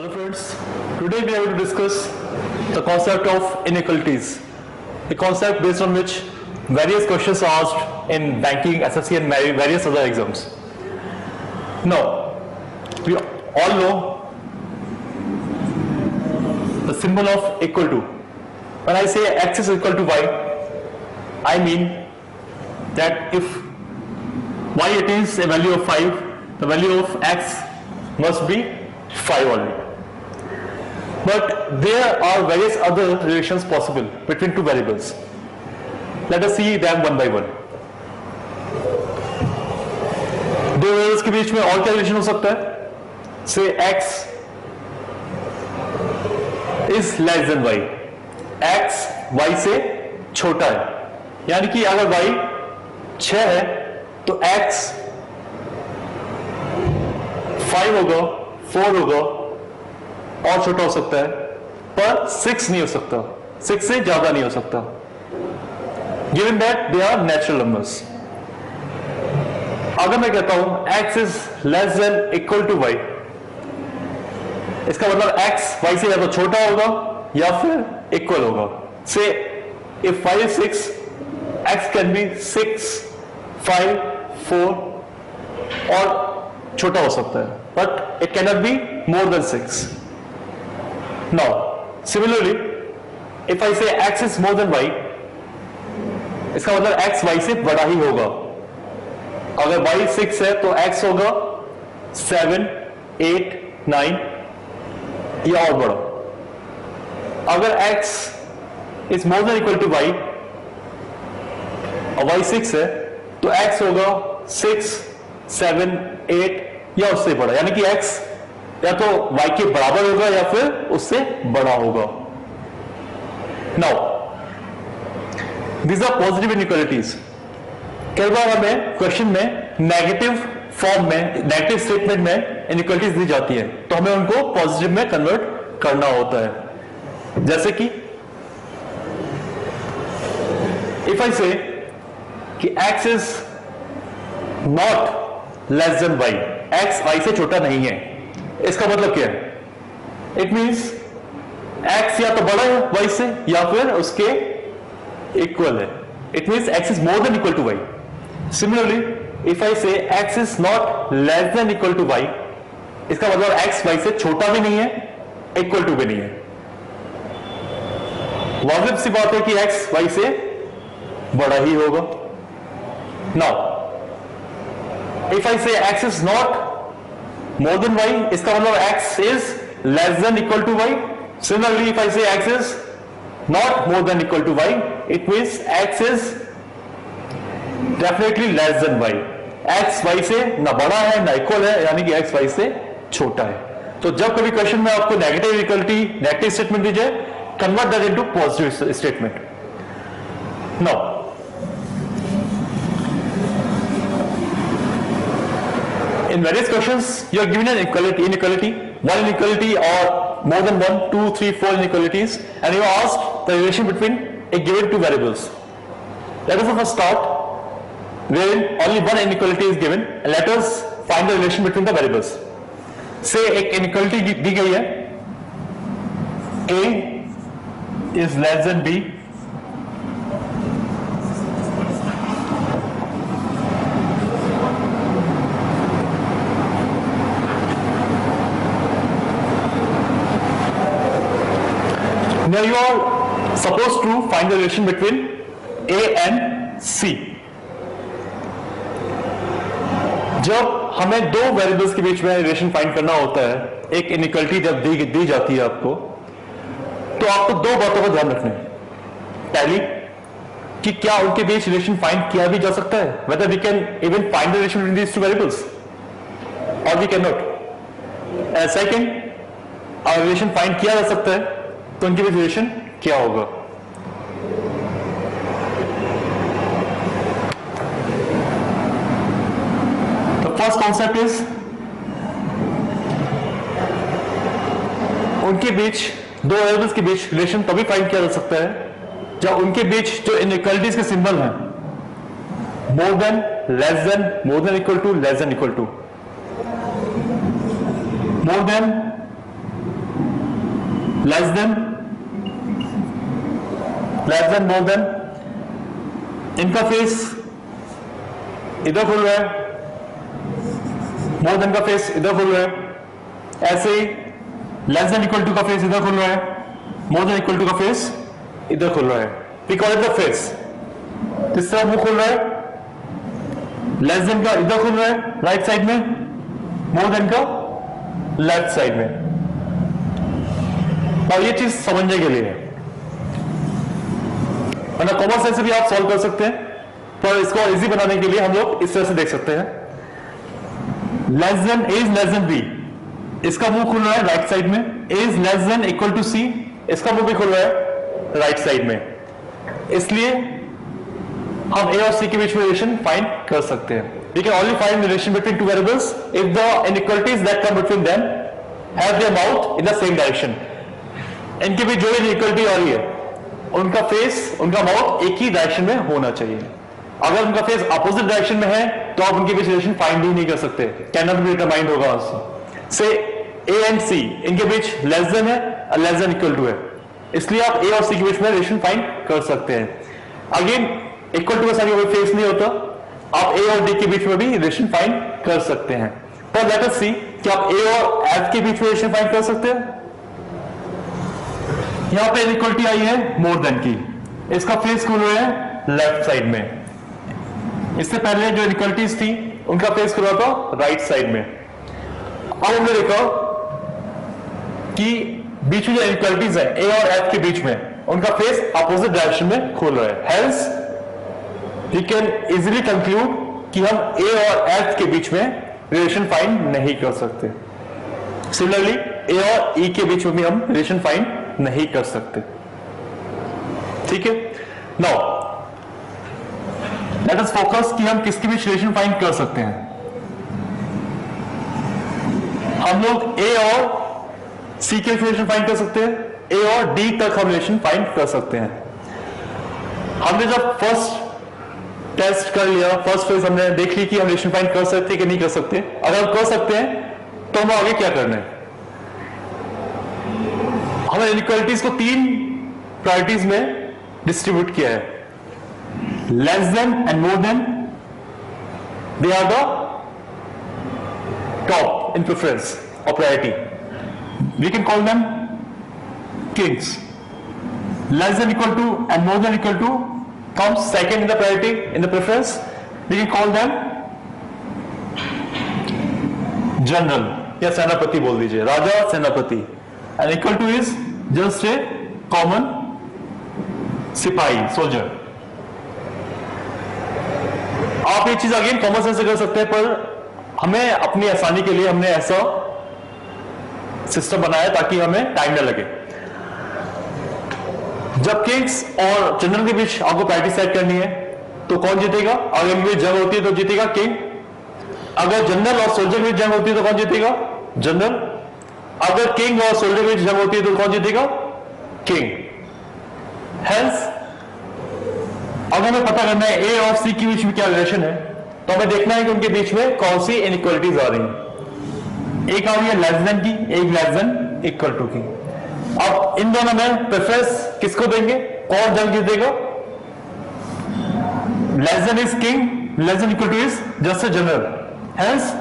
Hello friends, today we are going to discuss the concept of inequalities, a concept based on which various questions are asked in banking, SSC and various other exams. Now, we all know the symbol of equal to. When I say x is equal to y, I mean that if y attains a value of 5, the value of x must be 5 only. But there are various other relations possible between two variables. Let us see them one by one. दो variables के बीच में और क्या relation हो सकता है? Say x is less than y. x y से छोटा है. यानी कि अगर y 6 है तो x 5 होगा, 4 होगा और छोटा हो सकता है, पर 6 नहीं हो सकता, 6 से ज्यादा नहीं हो सकता, given that they are natural numbers. अगर मैं कहता हूं x is less than equal to y, इसका मतलब x y से या तो छोटा होगा या फिर इक्वल होगा. Say if y is 6, x can be 6, 5, 4 और छोटा हो सकता है, but it cannot be more than 6. Now, similarly, if I say x is more than y, इसका मतलब x y से बड़ा ही होगा. अगर y 6 है तो x होगा 7, 8, 9 या और बड़ा. अगर x is more than equal to y और y 6 है तो x होगा 6, 7, 8 या उससे बड़ा. यानी कि x या तो y के बराबर होगा या फिर उससे बड़ा होगा. Now these are positive inequalities. कई बार हमें क्वेश्चन में नेगेटिव फॉर्म में, नेगेटिव स्टेटमेंट में इनइक्वालिटीज दी जाती है, तो हमें उनको पॉजिटिव में कन्वर्ट करना होता है. जैसे कि इफ आई से कि x is not less then y, x y से छोटा नहीं है, इसका मतलब क्या है? इट मींस x या तो बड़ा है y से या फिर उसके इक्वल है. It means x is more than equal to y. Similarly if I say x is not less than equal to y, इसका मतलब x y से छोटा भी नहीं है, इक्वल टू भी नहीं है. वाजिब सी बात है कि x y से बड़ा ही होगा. Now if I say x is not more than y, इसका मतलब x is less than equal to y. Similarly, if I say x is not more than equal to y, it means x is definitely less than y. x y से ना बड़ा है ना equal है, यानी कि x y से छोटा है. तो जब कभी क्वेश्चन में आपको नेगेटिव इक्वलिटी, नेगेटिव स्टेटमेंट दी जाए, convert that into positive statement. Now in various questions you are given an inequality, one inequality or more than 1, 2, 3, 4 inequalities, and you are asked the relation between a given two variables. Let us first start wherein only one inequality is given, and let us find the relation between the variables. Say एक inequality दी गई है, a is less than b, now you are supposed to find the relation between a and c. जब हमें दो variables के बीच में relation find करना होता है, एक इनइक्वालिटी जब दी जाती है आपको, तो आपको दो बातों का ध्यान रखना है. पहली कि क्या उनके बीच रिलेशन फाइंड किया भी जा सकता है, whether we can even find the relation between these two variables or we cannot. And second, अगर रिलेशन फाइंड किया जा सकता है तो उनके बीच रिलेशन क्या होगा. द फर्स्ट कॉन्सेप्ट इज उनके बीच, दो वेरिएबल्स के बीच रिलेशन तभी फाइंड किया जा सकता है जब उनके बीच जो इनइक्वालिटीज के सिंबल हैं, more than, less than, more than equal to, less than equal to, more than, less than, more than, इनका फेस इधर खुल रहा है, मोर देन का फेस इधर खुल रहा है, ऐसे ही लेस देन इक्वल टू का फेस इधर खुल रहा है, मोर देन इक्वल टू का फेस इधर खुल रहा है, we call it the face. तीसरा मुंह खुल रहा है, लेस देन का इधर खुल रहा है राइट साइड में, मोर देन का लेफ्ट साइड में। और ये चीज समझने के लिए है, मतलब कॉमन सेंस से भी आप सॉल्व कर सकते हैं, पर इसको इजी बनाने के लिए हम लोग इस तरह से देख सकते हैं। Less than A is less than B, इसका मुंह खुल रहा है राइट साइड में, A is less than equal to C, इसका मुंह भी खुल रहा है राइट साइड में, इसलिए हम ए और सी के बीच में रिलेशन फाइंड कर सकते हैं। We can only find the relation between two variables if the inequalities that come between them have their mouth in the same direction. इनके बीच जो भी इक्वलिटी आ रही है, उनका फेस, उनका माउथ एक ही डायरेक्शन में होना चाहिए। अगर उनका फेस अपोजिट डायरेक्शन में है तो आप उनके बीच रिलेशन फाइंड ही नहीं कर सकते, कैन नॉट बी डिटरमाइंड होगा उससे। से ए एंड सी, इनके बीच लेस देन है और लेस देन इक्वल टू है, इसलिए आप ए और सी के बीच में रिलेशन फाइंड कर सकते हैं। अगेन इक्वल टू के साथ कोई फेस नहीं होता, आप ए और डी के बीच में भी रिलेशन फाइंड कर सकते हैं। पर लेट अस सी कि आप ए और एफ के बीच में रिलेशन फाइंड कर सकते हैं। यहां पे इक्वलिटी आई है मोर देन की, इसका फेस खुल रहा है लेफ्ट साइड में, इससे पहले जो इक्वलिटीज थी उनका फेस खुला था राइट साइड में। अब हमने देखा कि बीच में जो इक्वलिटीज है ए और एफ के बीच में, उनका फेस अपोजिट डायरेक्शन में खुल रहा है, hence we can easily conclude कि हम A और F के बीच में रिलेशन फाइंड नहीं कर सकते। सिमिलरली A और E के बीच में भी हम रिलेशन फाइंड नहीं कर सकते। ठीक है, नाउ लेट अस फोकस कि हम किसके बीच रिलेशन फाइंड कर सकते हैं। हम लोग A और C के बीच रिलेशन फाइंड कर सकते हैं, A और D तक हम रिलेशन फाइंड कर सकते हैं। हमने जब फर्स्ट टेस्ट कर लिया, फर्स्ट फेज हमने देख ली कि हम रिलेशन फाइंड कर सकते हैं कि नहीं कर सकते। अगर हम कर सकते हैं तो हमें आगे क्या करना है, हमने इनइक्वालिटीज को 3 प्रायोरिटीज में डिस्ट्रीब्यूट किया है। Less than and more than, they are the top in preference और priority, we can call them kings. Less than equal to and more than equal to comes second in the priority, in the preference, we can call them general या सेनापति बोल दीजिए, राजा सेनापति, and equal to is just a common सिपाही, soldier. आप ये चीज again common sense से कर सकते हैं, पर हमें अपनी आसानी के लिए हमने ऐसा सिस्टम बनाया ताकि हमें टाइम न लगे। जब किंग्स और जनरल के बीच आपको प्रायोरिटी सेट करनी है तो कौन जीतेगा? अगर इनके बीच जंग होती है तो जीतेगा किंग। अगर जनरल और सोल्जर के बीच जंग होती है तो कौन जीतेगा? जनरल। अगर किंग और सोल्जर के बीच जंग होती है तो कौन जीतेगा? किंग। हेंस अगर हमें पता करना है ए और सी के बीच में क्या रिलेशन है तो हमें देखना है कि उनके बीच में कौन सी इनइक्वालिटीज आ रही हैं। एक आ रही है लेस देन की, एक लेस देन इक्वल टू की। अब इन दोनों में प्रेफरेंस किसको देंगे? कौन जंग जीतेगा? Less than is king, less than equal two is just a general, hence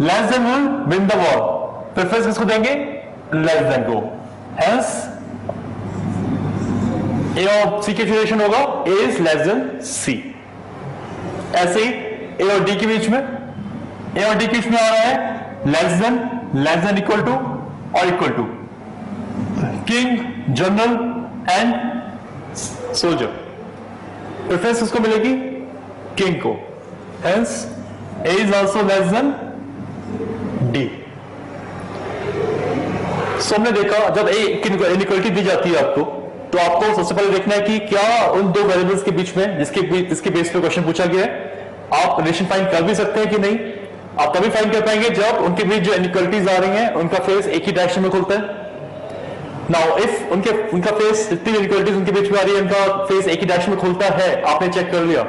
less than will win the war. Preference किसको देंगे? लेस देन को। हेंस ए और सी की रिलेशन होगा ए इज लेस देन सी। ऐसे ही ए और डी के बीच में, ए और डी के बीच में आ रहा है लेस देन इक्वल टू और equal to, king, general and soldier. Preference किसको मिलेगी? किंग को। Hence A is also less than D. So हमने देखा जब ए इनइक्वालिटी दी जाती है आपको तो आपको सबसे पहले देखना है कि क्या उन दो वेरिएबल्स के बीच में जिसके बेस पे क्वेश्चन पूछा गया है आप रिलेशन फाइंड कर भी सकते हैं कि नहीं। आप तभी फाइंड कर पाएंगे जब उनके बीच जो इनइक्वालिटीज आ रही हैं उनका फेस एक ही डायरेक्शन में खुलता है। नाउ इफ उनका फेस जितनी इनइक्वालिटीज उनके बीच में आ रही है उनका फेस एक ही डायरेक्शन में खुलता है, आपने चेक कर लिया,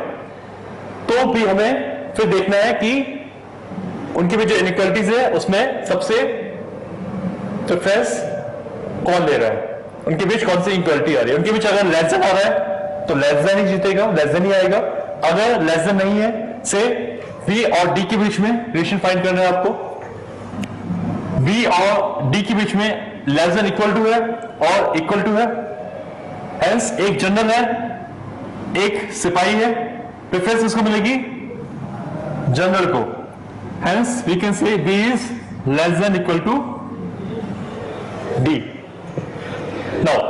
तो भी हमें फिर देखना है कि उनके बीच जो इनइक्वालिटीज है उसमें सबसे प्रेफरेंस कौन ले रहा है, उनके बीच कौन सी इक्वलिटी आ रही है। उनके बीच अगर लेस देन आ रहा है तो लेस देन ही जीतेगा, लेस देन ही आएगा। अगर लेस देन नहीं है, से V और D के बीच में रिलेशन फाइंड करना है आपको। V और D के बीच में लेस देन इक्वल टू है और इक्वल टू है, हेंस एक जनरल है, एक सिपाही है, प्रेफरेंस उसको मिलेगी जनरल को, hence we can say B is less than equal to D। Now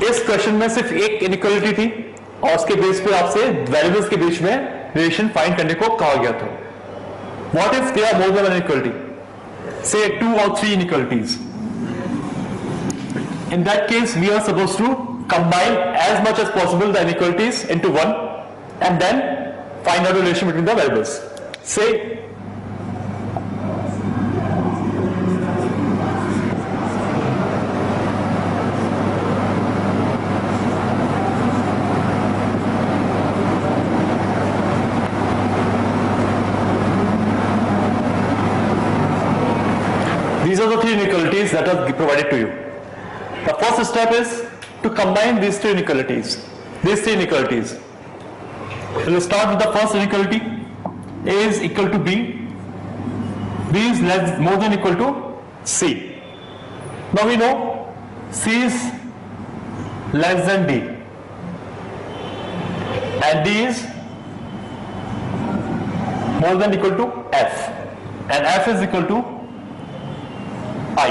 इस क्वेश्चन में सिर्फ एक इनइक्वालिटी थी और उसके बेस पे आपसे वेरिएबल्स के बीच में रिलेशन फाइंड करने को कहा गया था। What if there are more than one inequality, say 2 or 3 inequalities? In that case we are supposed to combine as much as possible the inequalities into one and then find out the relation between the variables. Say these are the three inequalities that are provided to you. The first step is to combine these three inequalities. We'll start with the first inequality. A is equal to B. B is more than equal to C. Now we know C is less than D. And D is more than equal to F. And F is equal to I.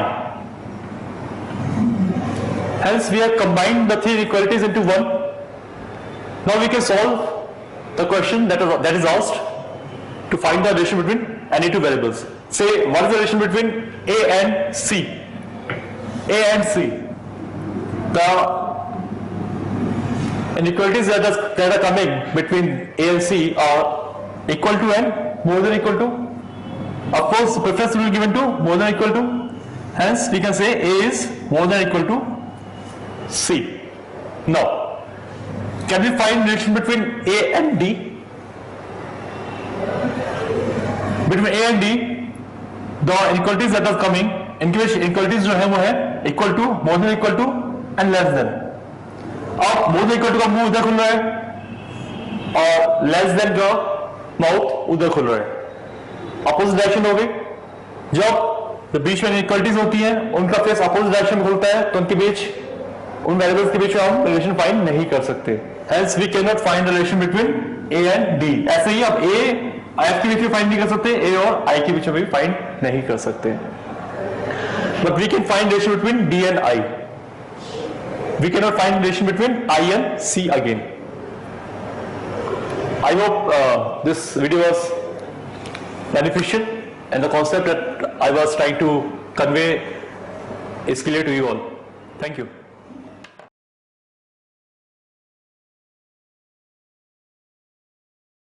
Hence we have combined the three inequalities into one. Now we can solve the question that is asked to find the relation between any two variables. Say what is the relation between A and C? A and C. The inequalities that are coming between A and C are equal to and more than equal to. Of course, preference will be given to more than equal to. Hence, we can say A is more than equal to C. Now, can we find relation between A and D? Between A and D, the inequalities that are coming, इनके बीच inequalities जो है वो है equal to, more than equal to and less than. अब more than equal to का मुंह उधर खुल रहा है और less than का माउथ उधर खुल रहा है, अपोजिट डायरेक्शन हो गई। जब तो बीच में इनइक्वालिटीज होती हैं, उनका फेस अपोजिट डायरेक्शन में खुलता है, तो उनके बीच, उन वेरिएबल्स के बीच में हम रिलेशन फाइंड नहीं कर सकते। Hence we can not find relation between A and D. ऐसे ही आप ए एफ के बीच में फाइंड नहीं कर सकते, ए और आई के बीच में भी फाइंड नहीं कर सकते, but we can find relation between D and I. We can not find relation between I and C again. I hope this video was beneficial and the concept that I was trying to convey is clear to you all. Thank you.